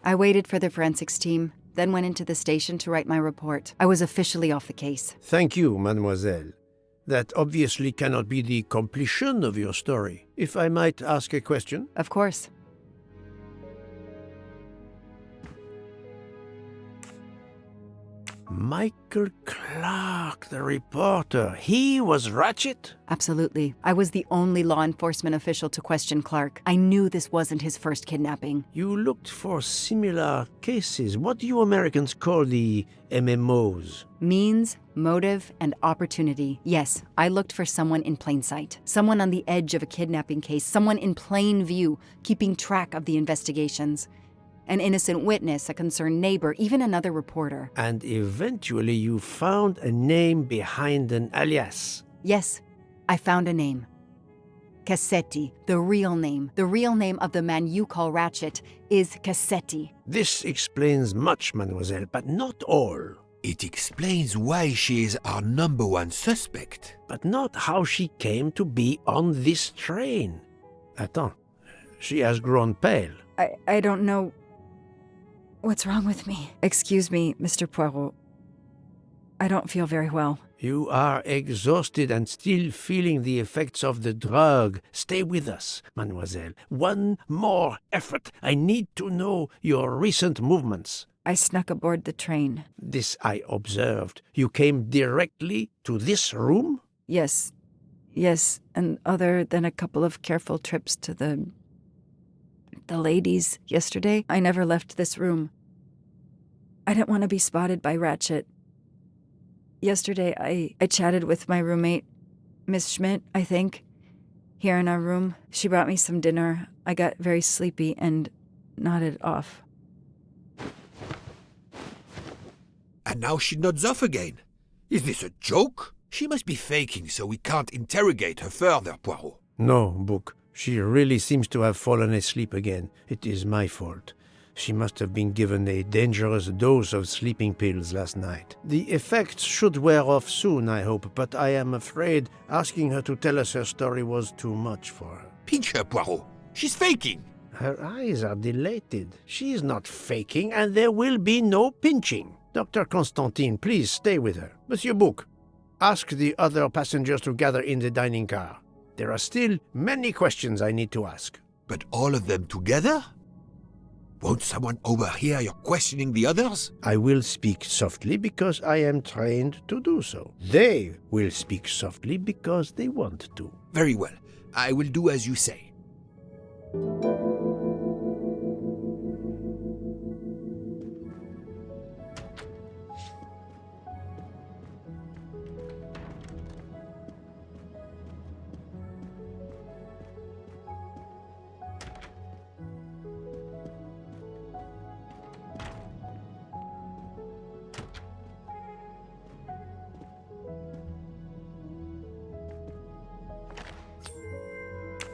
I waited for the forensics team, then went into the station to write my report. I was officially off the case. Thank you, mademoiselle. That obviously cannot be the completion of your story. If I might ask a question? Of course. Michael Clark, the reporter. He was Ratchet? Absolutely. I was the only law enforcement official to question Clark. I knew this wasn't his first kidnapping. You looked for similar cases. What do you Americans call the MMOs? Means, motive, and opportunity. Yes, I looked for someone in plain sight. Someone on the edge of a kidnapping case. Someone in plain view, keeping track of the investigations. An innocent witness, a concerned neighbor, even another reporter. And eventually you found a name behind an alias. Yes, I found a name. Cassetti, the real name. The real name of the man you call Ratchet is Cassetti. This explains much, mademoiselle, but not all. It explains why she is our number one suspect. But not how she came to be on this train. Attends, she has grown pale. I don't know what's wrong with me. Excuse me, Mr. Poirot. I don't feel very well. You are exhausted and still feeling the effects of the drug. Stay with us, mademoiselle. One more effort. I need to know your recent movements. I snuck aboard the train. This I observed. You came directly to this room? Yes, and other than a couple of careful trips to the ladies yesterday, I never left this room. I didn't want to be spotted by Ratchet. Yesterday, I chatted with my roommate, Miss Schmidt, I think, here in our room. She brought me some dinner. I got very sleepy and nodded off. And now she nods off again. Is this a joke? She must be faking so we can't interrogate her further, Poirot. No, Book. She really seems to have fallen asleep again. It is my fault. She must have been given a dangerous dose of sleeping pills last night. The effects should wear off soon, I hope, but I am afraid asking her to tell us her story was too much for her. Pinch her, Poirot. She's faking. Her eyes are dilated. She is not faking, and there will be no pinching. Dr. Constantine, please stay with her. Monsieur Book, ask the other passengers to gather in the dining car. There are still many questions I need to ask. But all of them together? Won't someone overhear your questioning the others? I will speak softly because I am trained to do so. They will speak softly because they want to. Very well. I will do as you say.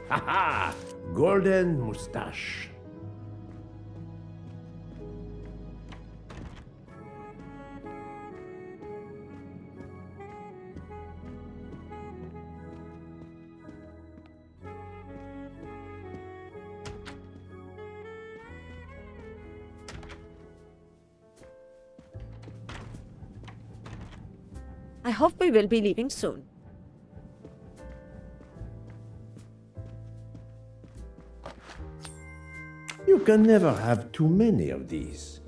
Ha-ha! Golden moustache. I hope we will be leaving soon. You can never have too many of these.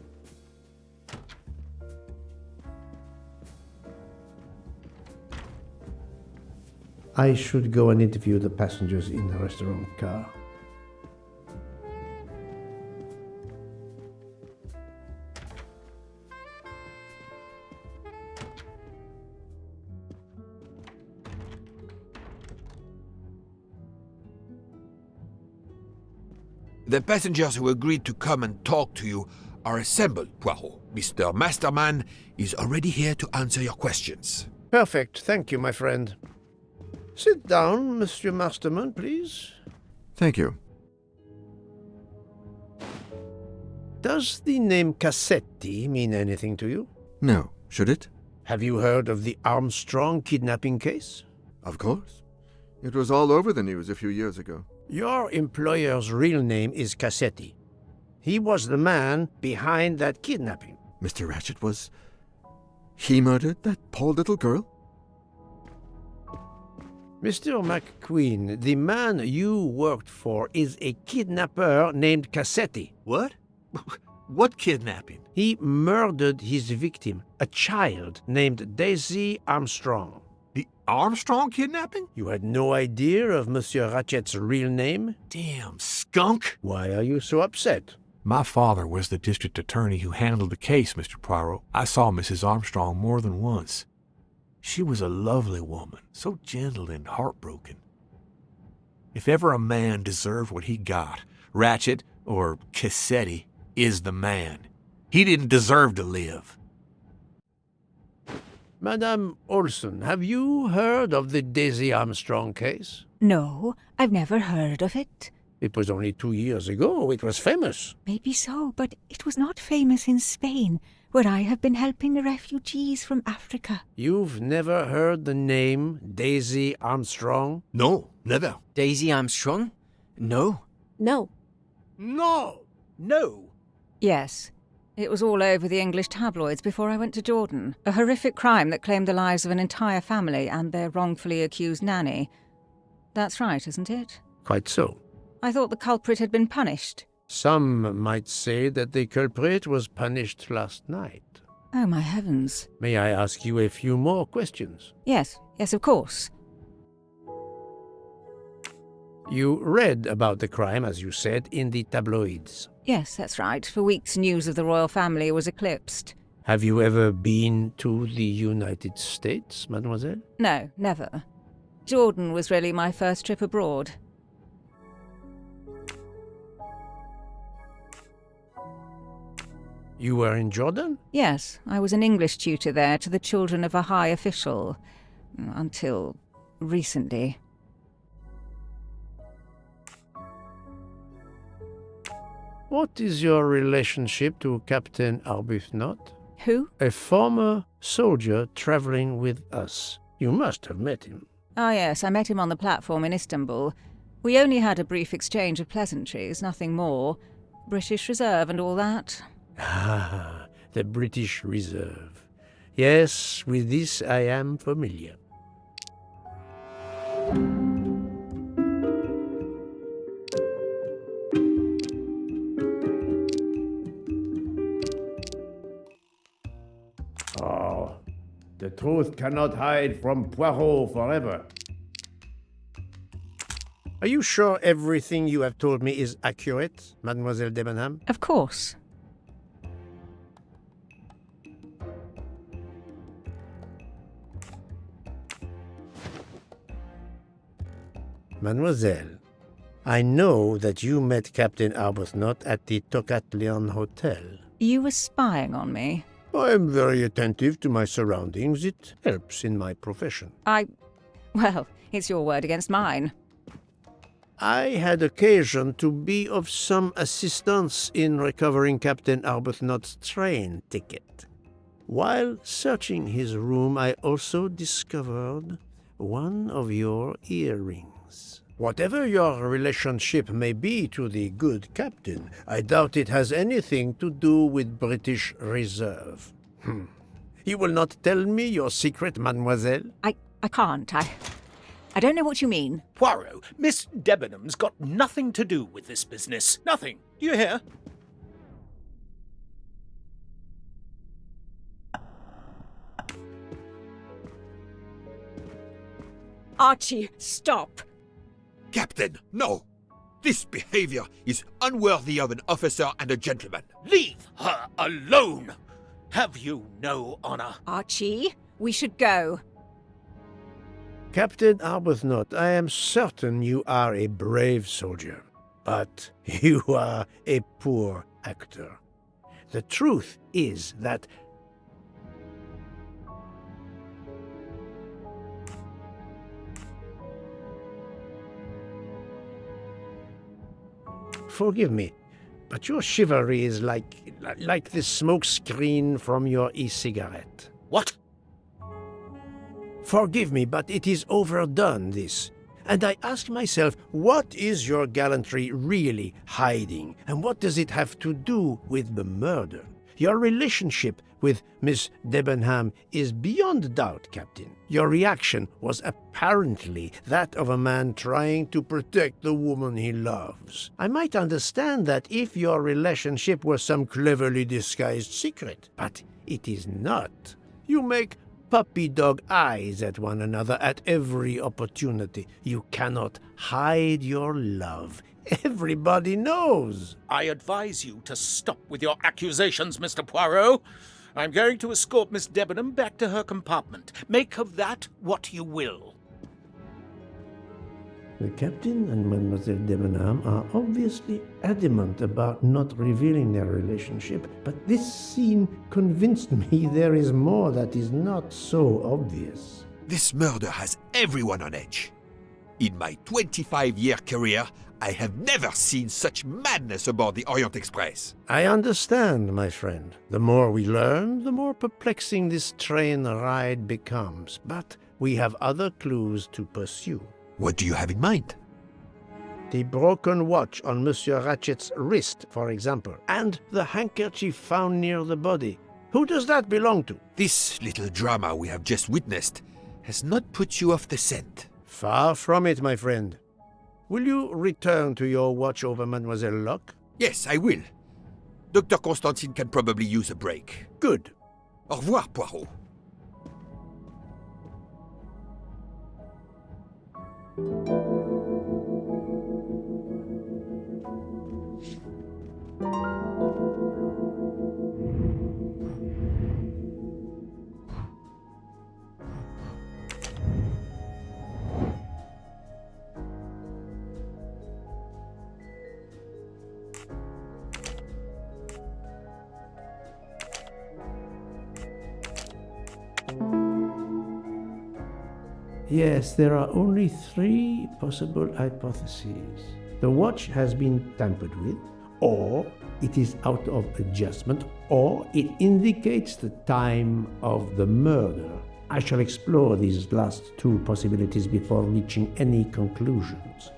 I should go and interview the passengers in the restaurant car. The passengers who agreed to come and talk to you are assembled, Poirot. Mr. Masterman is already here to answer your questions. Perfect. Thank you, my friend. Sit down, Monsieur Masterman, please. Thank you. Does the name Cassetti mean anything to you? No. Should it? Have you heard of the Armstrong kidnapping case? Of course. It was all over the news a few years ago. Your employer's real name is Cassetti. He was the man behind that kidnapping. Mr. Ratchet was... He murdered that poor little girl? Mr. McQueen, the man you worked for is a kidnapper named Cassetti. What? What kidnapping? He murdered his victim, a child named Daisy Armstrong. The Armstrong kidnapping? You had no idea of Monsieur Ratchet's real name? Damn skunk! Why are you so upset? My father was the district attorney who handled the case, Mr. Poirot. I saw Mrs. Armstrong more than once. She was a lovely woman, so gentle and heartbroken. If ever a man deserved what he got, Ratchet, or Cassetti, is the man. He didn't deserve to live. Madame Olson, have you heard of the Daisy Armstrong case? No, I've never heard of it. It was only 2 years ago. It was famous. Maybe so, but it was not famous in Spain, where I have been helping the refugees from Africa. You've never heard the name Daisy Armstrong? No, never. Daisy Armstrong? No. No. No! No! Yes. It was all over the English tabloids before I went to Jordan. A horrific crime that claimed the lives of an entire family and their wrongfully accused nanny. That's right, isn't it? Quite so. I thought the culprit had been punished. Some might say that the culprit was punished last night. Oh, my heavens. May I ask you a few more questions? Yes, of course. You read about the crime, as you said, in the tabloids. Yes, that's right. For weeks, news of the royal family was eclipsed. Have you ever been to the United States, mademoiselle? No, never. Jordan was really my first trip abroad. You were in Jordan? Yes, I was an English tutor there to the children of a high official. Until recently. What is your relationship to Captain Arbuthnot? Who? A former soldier traveling with us. You must have met him. Ah, yes, I met him on the platform in Istanbul. We only had a brief exchange of pleasantries, nothing more. British Reserve and all that. Ah, the British Reserve. Yes, with this I am familiar. Oh, the truth cannot hide from Poirot forever. Are you sure everything you have told me is accurate, Mademoiselle Debenham? Of course. Mademoiselle, I know that you met Captain Arbuthnot at the Tocatlion Hotel. You were spying on me. I am very attentive to my surroundings. It helps in my profession. Well, it's your word against mine. I had occasion to be of some assistance in recovering Captain Arbuthnot's train ticket. While searching his room, I also discovered one of your earrings. Whatever your relationship may be to the good captain, I doubt it has anything to do with British Reserve. You will not tell me your secret, mademoiselle? I can't. I don't know what you mean. Poirot, Miss Debenham's got nothing to do with this business. Nothing. Do you hear? Archie, stop. Captain, no! This behavior is unworthy of an officer and a gentleman. Leave her alone! Have you no honor? Archie, we should go. Captain Arbuthnot, I am certain you are a brave soldier, but you are a poor actor. The truth is that forgive me, but your chivalry is like the smoke screen from your e-cigarette. What? Forgive me, but it is overdone, this. And I ask myself, what is your gallantry really hiding? And what does it have to do with the murder? Your relationship with Miss Debenham is beyond doubt, Captain. Your reaction was apparently that of a man trying to protect the woman he loves. I might understand that if your relationship were some cleverly disguised secret, but it is not. You make puppy dog eyes at one another at every opportunity. You cannot hide your love. Everybody knows. I advise you to stop with your accusations, Mr. Poirot. I'm going to escort Miss Debenham back to her compartment. Make of that what you will. The captain and Mademoiselle Debenham are obviously adamant about not revealing their relationship, but this scene convinced me there is more that is not so obvious. This murder has everyone on edge. In my 25-year career, I have never seen such madness aboard the Orient Express. I understand, my friend. The more we learn, the more perplexing this train ride becomes. But we have other clues to pursue. What do you have in mind? The broken watch on Monsieur Ratchet's wrist, for example, and the handkerchief found near the body. Who does that belong to? This little drama we have just witnessed has not put you off the scent. Far from it, my friend. Will you return to your watch over Mademoiselle Locke? Yes, I will. Dr. Constantine can probably use a break. Good. Au revoir, Poirot. Yes, there are only 3 possible hypotheses. The watch has been tampered with, or it is out of adjustment, or it indicates the time of the murder. I shall explore these last 2 possibilities before reaching any conclusions.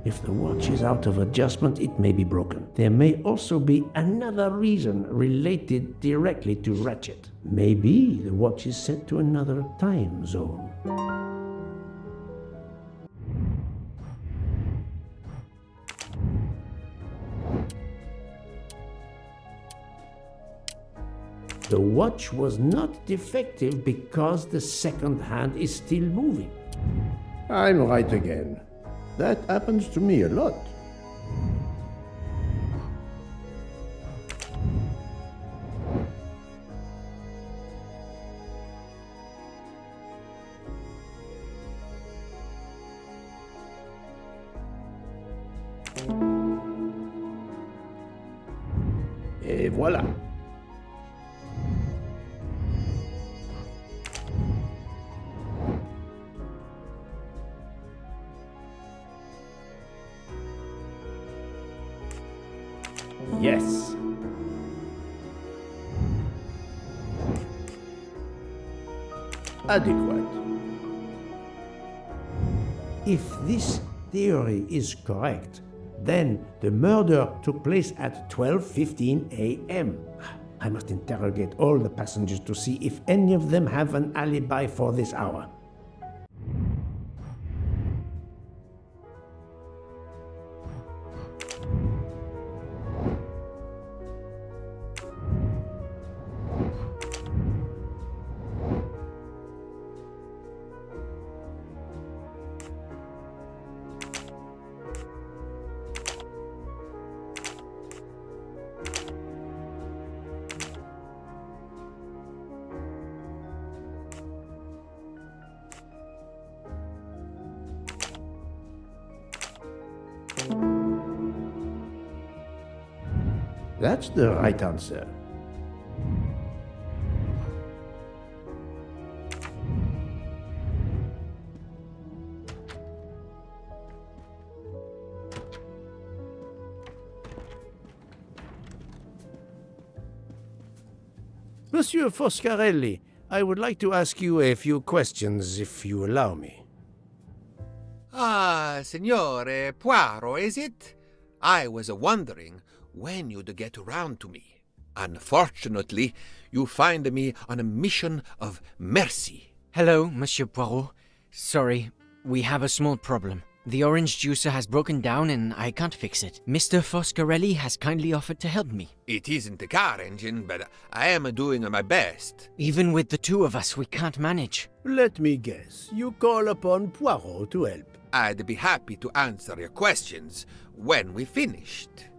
If the watch is out of adjustment, it may be broken. There may also be another reason related directly to Ratchet. Maybe the watch is set to another time zone. The watch was not defective because the second hand is still moving. I'm right again. That happens to me a lot. Et voilà. Yes. Adequate. If this theory is correct, then the murder took place at 12:15 a.m. I must interrogate all the passengers to see if any of them have an alibi for this hour. That's the right answer. Monsieur Foscarelli, I would like to ask you a few questions, if you allow me. Ah, Signore Poirot, is it? I was wondering when you'd get around to me. Unfortunately, you find me on a mission of mercy. Hello, Monsieur Poirot. Sorry, we have a small problem. The orange juicer has broken down and I can't fix it. Mr. Foscarelli has kindly offered to help me. It isn't a car engine, but I am doing my best. Even with the two of us, we can't manage. Let me guess. You call upon Poirot to help. I'd be happy to answer your questions when we finished.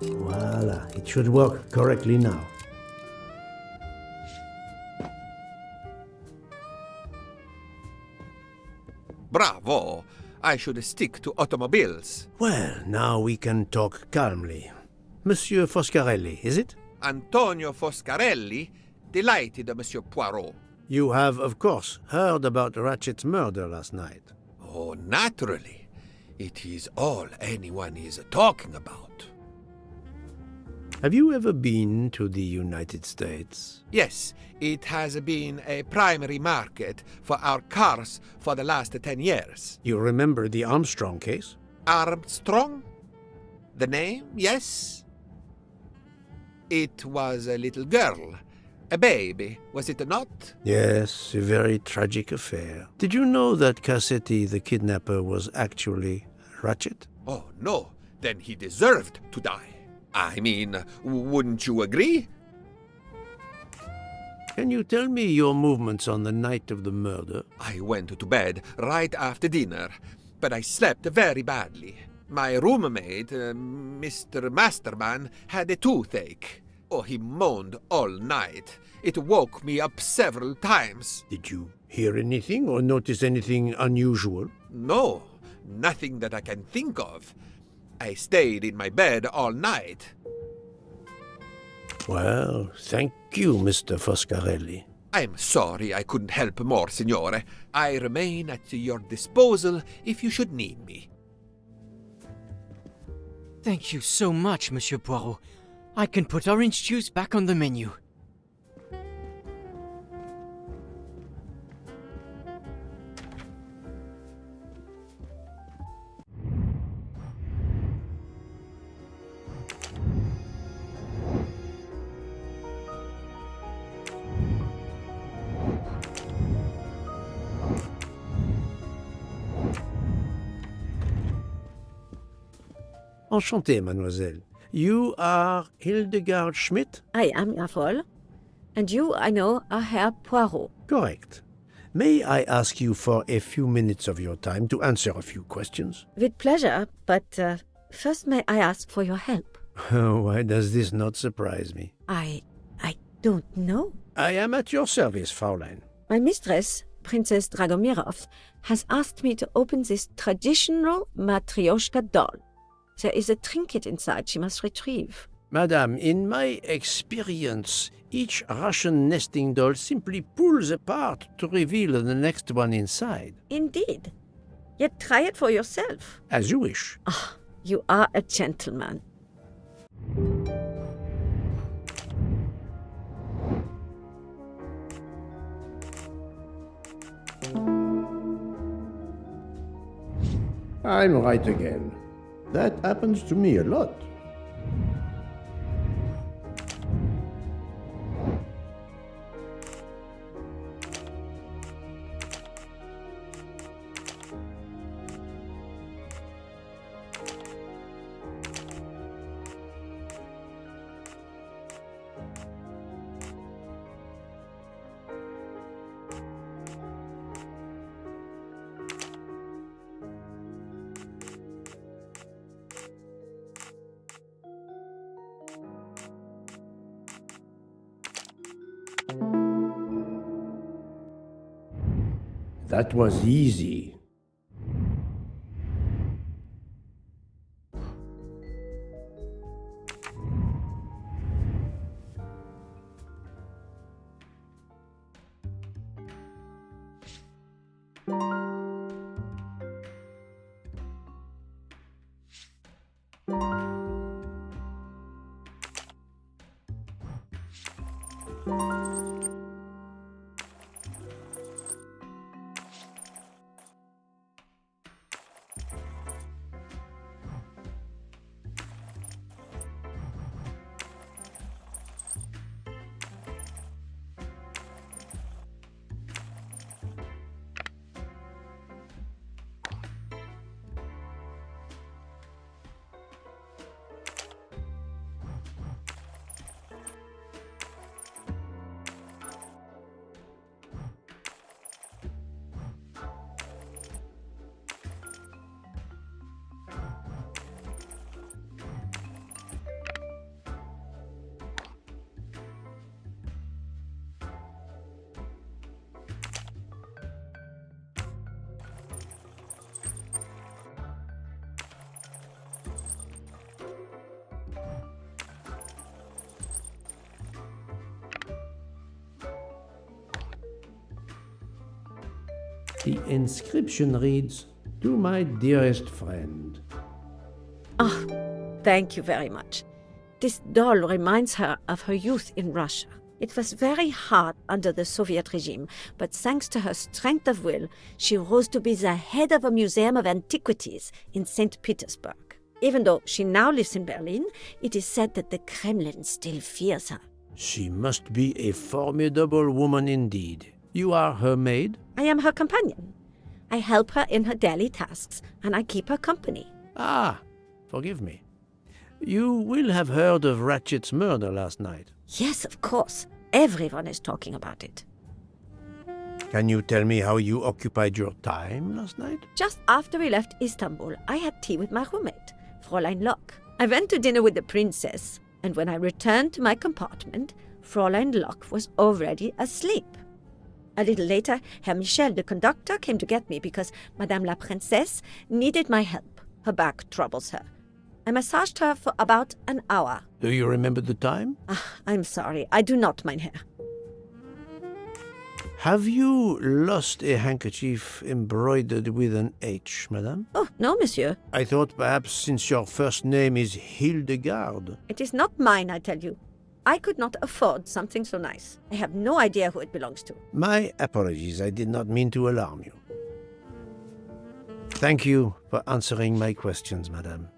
Voila, it should work correctly now. Bravo! I should stick to automobiles. Well, now we can talk calmly. Monsieur Foscarelli, is it? Antonio Foscarelli, delighted, Monsieur Poirot. You have, of course, heard about Ratchet's murder last night. Oh, naturally. It is all anyone is talking about. Have you ever been to the United States? Yes, it has been a primary market for our cars for the last 10 years. You remember the Armstrong case? Armstrong? The name, yes? It was a little girl. A baby, was it not? Yes, a very tragic affair. Did you know that Cassetti, the kidnapper, was actually Ratchet? Oh, no. Then he deserved to die. I mean, wouldn't you agree? Can you tell me your movements on the night of the murder? I went to bed right after dinner, but I slept very badly. My roommate, Mr. Masterman, had a toothache. Oh, he moaned all night. It woke me up several times. Did you hear anything or notice anything unusual? No, nothing that I can think of. I stayed in my bed all night. Well, thank you, Mr. Foscarelli. I'm sorry I couldn't help more, Signore. I remain at your disposal if you should need me. Thank you so much, Monsieur Poirot. I can put orange juice back on the menu. Enchanté, mademoiselle. You are Hildegard Schmidt? I am, Jawohl. And you, I know, are Herr Poirot. Correct. May I ask you for a few minutes of your time to answer a few questions? With pleasure, but first may I ask for your help? Why does this not surprise me? I don't know. I am at your service, Fraulein. My mistress, Princess Dragomirov, has asked me to open this traditional Matryoshka doll. There is a trinket inside she must retrieve. Madame, in my experience, each Russian nesting doll simply pulls apart to reveal the next one inside. Indeed. Yet try it for yourself. As you wish. Ah, you are a gentleman. I'm right again. That happens to me a lot. That was easy. The inscription reads, "To my dearest friend." Ah, thank you very much. This doll reminds her of her youth in Russia. It was very hard under the Soviet regime, but thanks to her strength of will, she rose to be the head of a museum of antiquities in St. Petersburg. Even though she now lives in Berlin, it is said that the Kremlin still fears her. She must be a formidable woman indeed. You are her maid? I am her companion. I help her in her daily tasks, and I keep her company. Ah, forgive me. You will have heard of Ratchet's murder last night. Yes, of course. Everyone is talking about it. Can you tell me how you occupied your time last night? Just after we left Istanbul, I had tea with my roommate, Fräulein Locke. I went to dinner with the princess, and when I returned to my compartment, Fräulein Locke was already asleep. A little later, Herr Michel, the conductor, came to get me because Madame la Princesse needed my help. Her back troubles her. I massaged her for about an hour. Do you remember the time? I'm sorry, I do not, mein Herr. Have you lost a handkerchief embroidered with an H, madame? Oh, no, monsieur. I thought perhaps since your first name is Hildegard. It is not mine, I tell you. I could not afford something so nice. I have no idea who it belongs to. My apologies, I did not mean to alarm you. Thank you for answering my questions, madame.